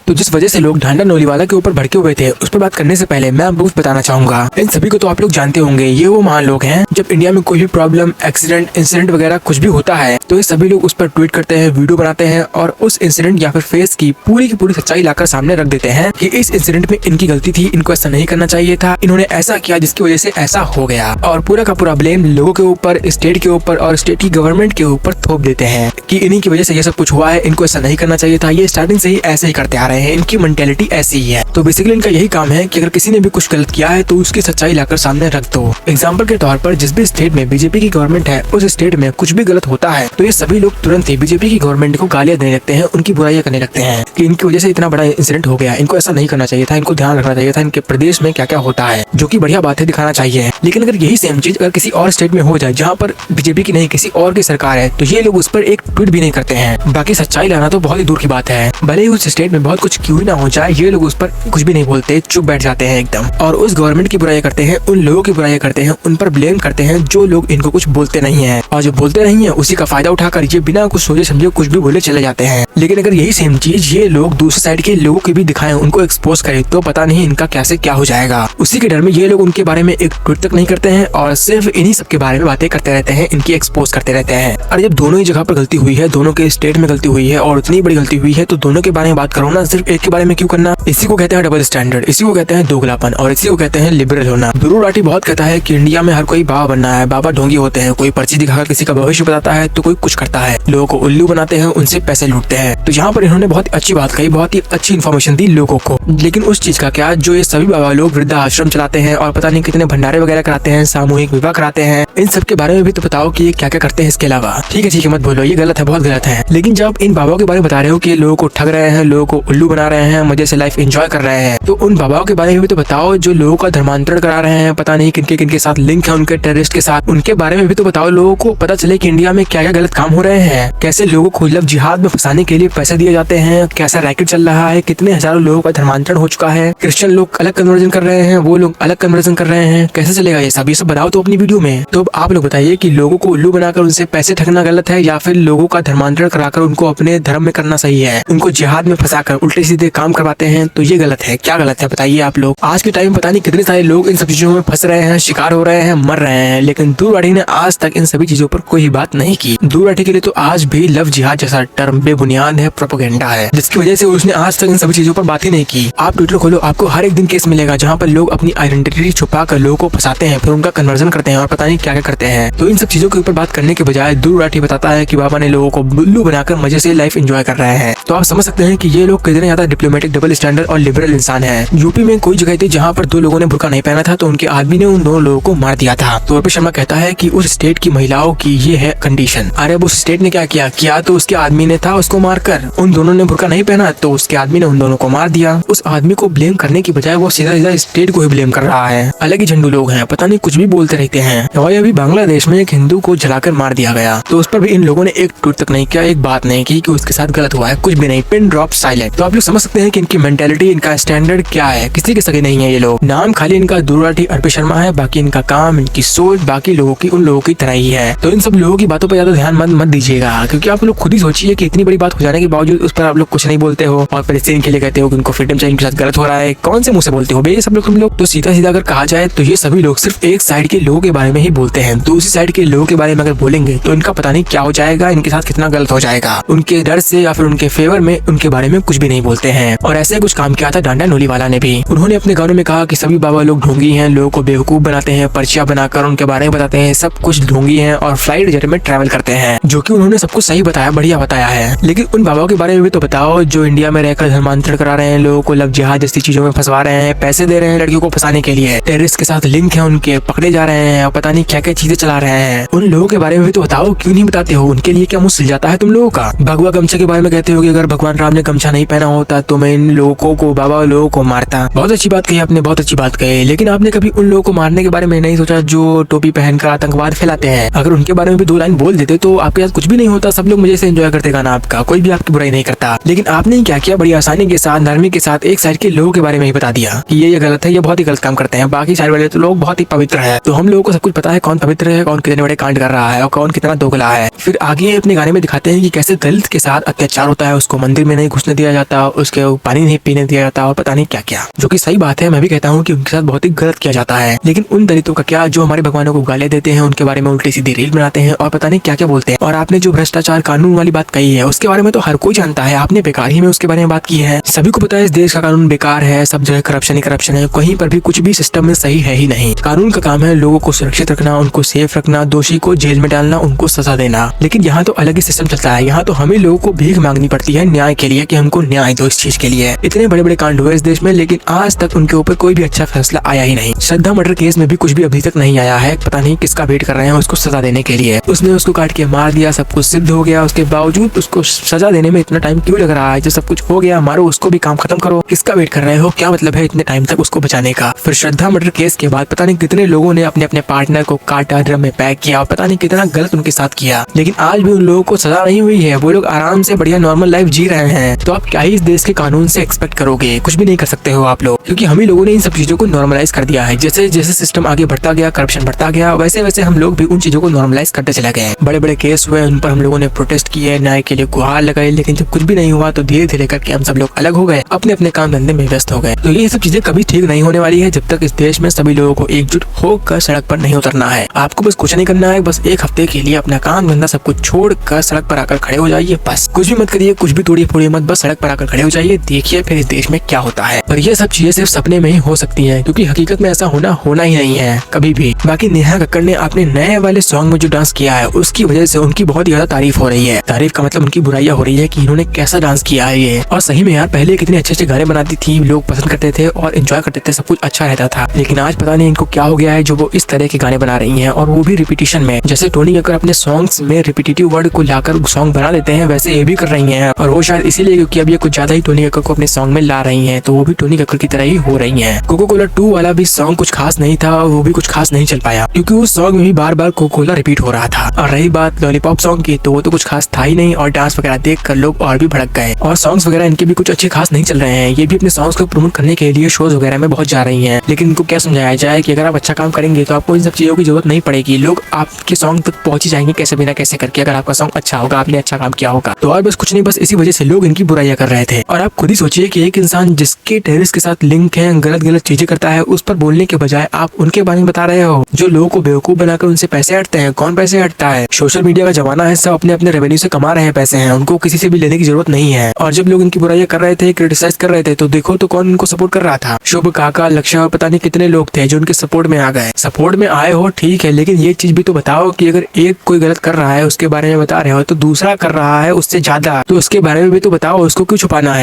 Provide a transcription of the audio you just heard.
तो जिस वजह से लोग ढांडा नोलीवाला के ऊपर भड़के हुए थे, उस पर बात करने से पहले मैं आपको कुछ बताना चाहूंगा। इन सभी को तो आप लोग जानते होंगे, ये वो महान लोग हैं जब इंडिया में कोई भी प्रॉब्लम, एक्सीडेंट, इंसिडेंट वगैरह कुछ भी होता है तो ये सभी लोग उस पर ट्वीट करते हैं, वीडियो बनाते हैं और उस इंसिडेंट या फिर फेस की पूरी सच्चाई लाकर सामने रख देते हैं कि इस इंसिडेंट में इनकी गलती थी, इनको ऐसा नहीं करना चाहिए था, इन्होंने ऐसा किया जिसकी वजह से ऐसा हो गया, और पूरा का पूरा ब्लेम लोगों के ऊपर, स्टेट के ऊपर और स्टेट की गवर्नमेंट के ऊपर थोप देते हैं कि इन्हीं की वजह से ये सब कुछ हुआ है, इनको ऐसा नहीं करना चाहिए था। ये स्टार्टिंग से ही ऐसे ही करते आ रहे हैं, इनकी मेंटेलिटी ऐसी ही है। तो बेसिकली इनका यही काम है कि अगर किसी ने भी कुछ गलत किया है तो उसकी सच्चाई लाकर सामने रख दो। एग्जाम्पल के तौर पर जिस भी स्टेट में बीजेपी की गवर्नमेंट है, उस स्टेट में कुछ भी गलत होता है तो ये सभी लोग तुरंत ही बीजेपी की गवर्नमेंट को गालियां देने लगते हैं, उनकी बुराइयां करने लगते हैं कि इनकी वजह से इतना बड़ा इंसिडेंट हो गया, इनको ऐसा नहीं करना चाहिए था, इनको ध्यान रखना चाहिए था, इनके प्रदेश में क्या क्या होता है, जो कि बढ़िया बात है, दिखाना चाहिए। लेकिन अगर यही सेम चीज अगर किसी और स्टेट में हो जाए जहाँ पर बीजेपी की नहीं किसी और की सरकार है, तो ये लोग उस पर एक ट्वीट भी नहीं करते हैं। बाकी सच्चाई लाना तो बहुत ही दूर की बात है। भले ही उस स्टेट में बहुत कुछ क्यों ही ना हो जाए, ये लोग उस पर कुछ भी नहीं बोलते, चुप बैठ जाते हैं एकदम, और उस गवर्नमेंट की बुराई करते हैं, उन लोगों की बुराई करते हैं, उन पर ब्लेम करते हैं जो लोग इनको कुछ बोलते नहीं है, और जो बोलते नहीं है उसी का फायदा उठाकर ये बिना कुछ सोचे समझे कुछ भी बोले चले जाते हैं। लेकिन अगर यही सेम चीज ये लोग दूसरी साइड के लोगों के भी दिखाएं, उनको एक्सपोज करें, तो पता नहीं इनका कैसे क्या हो जाएगा। उसी के डर में ये लोग उनके बारे में एक ट्वीट तक नहीं करते हैं और सिर्फ इन्हीं सब के बारे में बातें करते रहते हैं, इनकी एक्सपोज करते रहते हैं। और जब दोनों ही जगह पर गलती हुई है, दोनों के स्टेट में गलती हुई है और इतनी बड़ी गलती हुई है, तो दोनों के बारे में बात करो ना, सिर्फ एक के बारे में क्यों करना। इसी को कहते हैं डबल स्टैंडर्ड, इसी को कहते हैं दोगलापन, और इसी को कहते हैं लिबरल होना। ध्रुव राठी बहुत कहता है कि इंडिया में हर कोई बाबा बनना है, बाबा ढोंगी होते हैं, कोई पर्ची दिखाकर किसी का भविष्य बताता है तो कोई कुछ करता है, लोगों को उल्लू बनाते हैं, उनसे पैसे लूटते हैं। तो यहाँ पर इन्होंने बहुत अच्छी बात कही, बहुत ही अच्छी इन्फॉर्मेशन दी लोगों को। लेकिन उस चीज का क्या जो ये सभी बाबा लोग वृद्धाश्रम चलाते हैं और पता नहीं कितने भंडारे वगैरह कराते हैं, सामूहिक विवाह कराते हैं, इन सब के बारे में भी तो बताओ कि ये क्या क्या करते हैं इसके अलावा। ठीक है मत बोलो, ये गलत है, बहुत गलत है। लेकिन जब इन बाबाओं के बारे में बता रहे हो कि लोगों को ठग रहे हैं, लोगों को उल्लू बना रहे हैं, मजे से लाइफ एंजॉय कर रहे हैं, तो उन बाबाओं के बारे में भी तो बताओ जो लोगों का धर्मांतरण करा रहे हैं, पता नहीं किनके किनके साथ लिंक है उनके टेररिस्ट के साथ, उनके बारे में भी तो बताओ। लोगों को पता चले कि इंडिया में क्या क्या गलत काम हो रहे हैं, कैसे लोगों को लव जिहाद में फंसाने के लिए पैसे दिए जाते हैं, कैसा रैकेट चल रहा है, कितने हजारों लोगों का धर्मांतरण हो चुका है, क्रिश्चियन लोग अलग कन्वर्जन कर रहे हैं, वो लोग अलग कन्वर्जन कर रहे हैं, कैसे चलेगा ये सब बताओ तो अपनी वीडियो में। तो अब आप लोग बताइए कि लोगों को उल्लू बनाकर उनसे पैसे ठगना गलत है या फिर लोगों का धर्मांतरण कराकर उनको अपने धर्म में करना सही है, उनको जिहाद में फंसाकर उल्टे सीधे काम करवाते हैं तो ये गलत है। क्या गलत है बताइए आप लोग। आज के टाइम पता नहीं कितने सारे लोग इन सब चीजों में फंस रहे हैं, शिकार हो रहे हैं, मर रहे हैं, लेकिन ध्रुव राठी ने आज तक इन सभी चीजों पर कोई बात नहीं की। ध्रुव राठी के लिए तो आज भी लव जिहाद जैसा टर्म बेबुनियाद है, प्रोपेगेंडा है, जिसकी वजह से उसने आज तक इन सभी चीजों पर बात ही नहीं की। आप ट्विटर खोलो, आपको हर एक दिन केस मिलेगा जहाँ पर लोग अपनी आइडेंटिटी छुपा कर लोगों को फंसाते हैं, फिर उनका कन्वर्जन करते हैं और पता नहीं क्या क्या करते हैं। तो इन सब चीजों के ऊपर बात करने के बजाय ध्रुव राठी बताता है कि बाबा ने लोगों को उल्लू बनाकर मजे से लाइफ एंजॉय कर रहे हैं। तो आप समझ सकते हैं कि ये लोग कितने ज्यादा डिप्लोमेटिक, डबल स्टैंडर्ड और लिबरल इंसान है। यूपी में कोई जगह थी जहाँ पर दो लोगों ने बुर्का नहीं पहना था तो उनके आदमी ने उन दोनों लोगों को मार दिया था। तो अर्पित शर्मा कहता है कि उस स्टेट की महिलाओं की ये है कंडीशन। अरे अब उस स्टेट ने क्या किया तो उसके आदमी ने था उसको मारकर, उन दोनों ने बुर्का नहीं पहना तो उसके आदमी ने उन दोनों को मार दिया। उस आदमी को ब्लेम करने की बजाय वो सीधा सीधा स्टेट को ही ब्लेम कर रहा है। अलग ही झंडू लोग हैं, पता नहीं कुछ भी बोलते रहते हैं। और अभी बांग्लादेश में एक हिंदू को जलाकर मार दिया गया तो उस पर भी इन लोगों ने एक ट्वीट तक नहीं किया, एक बात नहीं की कि उसके साथ गलत हुआ है, कुछ भी नहीं, पिन ड्रॉप साइलेंट। तो आप लोग समझ सकते हैं कि इनकी मेंटेलिटी, इनका स्टैंडर्ड क्या है, किसी के सगे नहीं है ये लोग। नाम खाली इनका ध्रुव राठी, अर्पित शर्मा है, बाकी इनका काम, इनकी सोच बाकी लोगों की उन लोगों की तरह ही है। तो इन सब लोगों की बातों पर ज्यादा ध्यान मत दीजिएगा, क्योंकि आप लोग खुद ही सोचिए कि इतनी बड़ी बात हो जाने के बावजूद उस पर आप लोग कुछ नहीं बोलते हो और पैलेस्टीन के लिए कहते हो कि उनको फ्रीडम चाहिए, इनके साथ गलत हो रहा है। कौन से मुंह से बोलते हो बे ये सब लोग तुम लोग। तो सीधा सीधा अगर कहा जाए तो ये सभी लोग सिर्फ एक साइड के लोगों के बारे में ही बोलते हैं, दूसरी साइड के लोगों के बारे में अगर बोलेंगे तो इनका पता नहीं क्या हो जाएगा, इनके साथ कितना गलत हो जाएगा। उनके डर से या फिर उनके फेवर में उनके बारे में कुछ भी नहीं बोलते हैं। और ऐसे कुछ काम किया था ढांडा नोलीवाला ने भी। उन्होंने अपने गानों में कहा कि सभी बाबा लोग ढोंगी हैं, लोगों को बेवकूफ बनाते हैं, पर्चियां बनाकर उनके बारे में बताते हैं, सब कुछ ढोंगी हैं और फ्लाइट जेट में ट्रैवल करते हैं, जो कि उन्होंने सब कुछ सही बताया, बढ़िया बताया है। लेकिन उन बाबाओं के बारे में भी तो बताओ जो इंडिया में रहकर धर्मांतरण करा रहे हैं, लोगों को लव जिहाद जैसी चीजों में फंसवा रहे हैं, पैसे दे रहे हैं लड़कियों को फंसाने के लिए, टेररिस्ट के साथ लिंक है उनके, पकड़े जा रहे हैं और पता नहीं क्या क्या चीजें चला रहे हैं। उन लोगों के बारे में भी तो बताओ, क्यों नहीं बताते हो? उनके लिए क्या मुंह सिल जाता है तुम लोगों का? भगवा गमछा के बारे में कहते हो कि अगर भगवान राम ने गमछा नहीं पहना होता तो मैं इन लोगों को, बाबा लोगों को मारता। बहुत अच्छी बात कही आपने, बहुत अच्छी बात कही, लेकिन आपने कभी उन लोगों को मारने के बारे में नहीं सोचा जो टोपी पहनकर आतंकवाद फैलाते हैं। अगर उनके बारे में भी दो लाइन बोल देते तो आपके साथ कुछ भी नहीं होता, सब लोग मजे से एंजॉय करते गाना आपका, कोई भी आपकी बुराई नहीं करता। लेकिन आपने क्या किया, बड़ी आसानी के साथ, नरमी के साथ एक साइड के लोगों के बारे में ही बता दिया कि ये गलत है, ये बहुत ही गलत काम करते हैं, बाकी साइड वाले तो लोग बहुत ही पवित्र है। तो हम लोगों को सब कुछ पता है कौन पवित्र है, कौन कितने बड़े कांड कर रहा है और कौन कितना दोगला है। फिर आगे अपने गाने में दिखाते हैं कि कैसे दलित के साथ अत्याचार होता है, उसको मंदिर में नहीं घुसने दिया जाता जाता, उसके पानी नहीं पीने दिया जाता और पता नहीं क्या क्या, जो कि सही बात है। मैं भी कहता हूँ कि उनके साथ बहुत ही गलत किया जाता है। लेकिन उन दलितों का क्या जो हमारे भगवानों को गालियां देते हैं, उनके बारे में उल्टी सीधी रील बनाते हैं और पता नहीं क्या क्या बोलते हैं। और आपने जो भ्रष्टाचार कानून वाली बात कही है उसके बारे में तो हर कोई जानता है, आपने बेकार ही में उसके बारे में बात की है। सभी को पता है इस देश का कानून बेकार है, सब जगह करप्शन ही करप्शन है, कहीं पर भी कुछ भी सिस्टम में सही है ही नहीं। कानून का काम है लोगों को सुरक्षित रखना, उनको सेफ रखना, दोषी को जेल में डालना, उनको सजा देना। लेकिन यहाँ तो अलग ही सिस्टम चलता है। यहाँ तो हमें लोगों को भीख मांगनी पड़ती है न्याय के लिए कि हमको न्याय दो इस चीज के लिए। इतने बड़े बड़े कांड हुए इस देश में, लेकिन आज तक उनके ऊपर कोई भी अच्छा फैसला आया ही नहीं। श्रद्धा मर्डर केस में भी कुछ भी अभी तक नहीं आया है, पता नहीं किसका वेट कर रहे हैं उसको सजा देने के लिए। उसने उसको काट के मार दिया, सब कुछ सिद्ध हो गया, उसके बावजूद उसको सजा देने में इतना टाइम क्यों लग रहा है? जब सब कुछ हो गया मारो उसको भी, काम खत्म करो, किसका वेट कर रहे हो? क्या मतलब है इतने टाइम तक उसको बचाने का? फिर श्रद्धा मर्डर केस के बाद पता नहीं कितने लोगों ने अपने अपने पार्टनर को काटा, ड्रम में पैक किया, पता नहीं कितना गलत उनके साथ किया, लेकिन आज भी उन लोगों को सजा नहीं हुई है। वो लोग आराम से बढ़िया नॉर्मल लाइफ जी रहे हैं। तो आप क्या ही इस देश के कानून से एक्सपेक्ट करोगे? कुछ भी नहीं कर सकते हो आप लोग, क्योंकि हम ही लोगों ने इन सब चीजों को नॉर्मलाइज कर दिया है। जैसे जैसे सिस्टम आगे बढ़ता गया, करप्शन बढ़ता गया, वैसे वैसे हम लोग भी उन चीजों को नॉर्मलाइज करते चले गए। बड़े बड़े केस हुए, उन पर हम लोगों ने प्रोटेस्ट किए, न्याय के लिए गुहार लगाई, लेकिन जब कुछ भी नहीं हुआ तो धीरे धीरे करके हम सब लोग अलग हो गए, अपने अपने काम धंधे में व्यस्त हो गए। तो ये सब चीजें कभी ठीक नहीं होने वाली है जब तक इस देश में सभी लोगों को एकजुट होकर सड़क पर नहीं उतरना है। आपको बस कुछ नहीं करना है, बस एक हफ्ते के लिए अपना काम धंधा सब कुछ छोड़कर सड़क पर आकर खड़े हो जाइए। बस कुछ भी मत करिए, कुछ भी तोड़िए फोड़िए मत, बस सड़क पर आकर खड़े हो जाइए, देखिए फिर इस देश में क्या होता है। पर ये सब चीजें सिर्फ सपने में ही हो सकती हैं, क्योंकि हकीकत में ऐसा होना ही नहीं है कभी भी। बाकी नेहा कक्कड़ ने अपने नए वाले सॉन्ग में जो डांस किया है उसकी वजह से उनकी बहुत ज्यादा तारीफ हो रही है। तारीफ का मतलब उनकी बुराइयां हो रही है कि इन्होंने कैसा डांस किया है ये। और सही में यार, पहले कितने अच्छे अच्छे गाने बनाती थी, लोग पसंद करते थे और एंजॉय करते थे, सब कुछ अच्छा रहता था। लेकिन आज पता नहीं इनको क्या हो गया है जो वो इस तरह के गाने बना रही हैं, और वो भी रिपीटिशन में। जैसे टोनी कक्कड़ अपने सॉन्ग्स में रिपीटेटिव वर्ड को लाकर सॉन्ग बना देते हैं, वैसे ये भी कर रही हैं। और वो शायद इसीलिए क्योंकि अब ये कुछ ज्यादा ही टोनी कक्कड़ को अपने सॉन्ग में ला रही हैं, तो वो भी टोनी कक्कड़ की तरह ही हो रही हैं। कोको कोला 2 वाला भी सॉन्ग कुछ खास नहीं था, वो भी कुछ खास नहीं चल पाया, क्योंकि उस सॉन्ग में भी बार बार कोको कोला रिपीट हो रहा था। और रही बात लॉलीपॉप सॉन्ग की, तो वो तो कुछ खास था ही नहीं, और डांस वगैरह देख कर लोग और भी भड़क गए। और सॉन्ग्स वगैरह इनके भी कुछ अच्छे खास नहीं चल रहे हैं। ये भी अपने सॉन्ग्स को प्रमोट करने के लिए शोज वगैरह में बहुत जा रही हैं, लेकिन इनको क्या समझाया जाए कि अगर आप अच्छा काम करेंगे तो आपको इन सब चीजों की जरूरत नहीं पड़ेगी। लोग आपके सॉन्ग तक पहुंच ही जाएंगे कैसे बिना कैसे करके, अगर आपका सॉन्ग अच्छा होगा, आपने अच्छा काम किया होगा। तो और बस कुछ नहीं, बस इसी वजह से लोग इनकी बुराइयां कर रहे थे। और आप खुद ही सोचिए कि एक इंसान जिसके टेररिस्ट के साथ लिंक है, गलत गलत चीजें करता है, उस पर बोलने के बजाय आप उनके बारे में बता रहे हो, जो लोगों को बेवकूफ बनाकर उनसे पैसे हटते हैं। कौन पैसे हटता है? सोशल मीडिया का जमाना है, सब अपने अपने रेवेन्यू से कमा रहे हैं पैसे हैं, उनको किसी से भी लेने की जरूरत नहीं है। और जब लोग इनकी बुराइयां कर रहे थे, क्रिटिसाइज कर रहे थे, तो देखो तो कौन इनको सपोर्ट कर रहा था? शुभ काका, लक्ष्य और पता नहीं कितने लोग थे जो उनके सपोर्ट में आ गए। सपोर्ट में आए हो ठीक है, लेकिन ये चीज भी तो बताओ कि अगर एक कोई गलत कर रहा है उसके बारे में बता रहे हो, तो दूसरा कर रहा है उससे ज्यादा, तो उसके बारे में भी तो बताओ, उसको क्यों छुपाना है?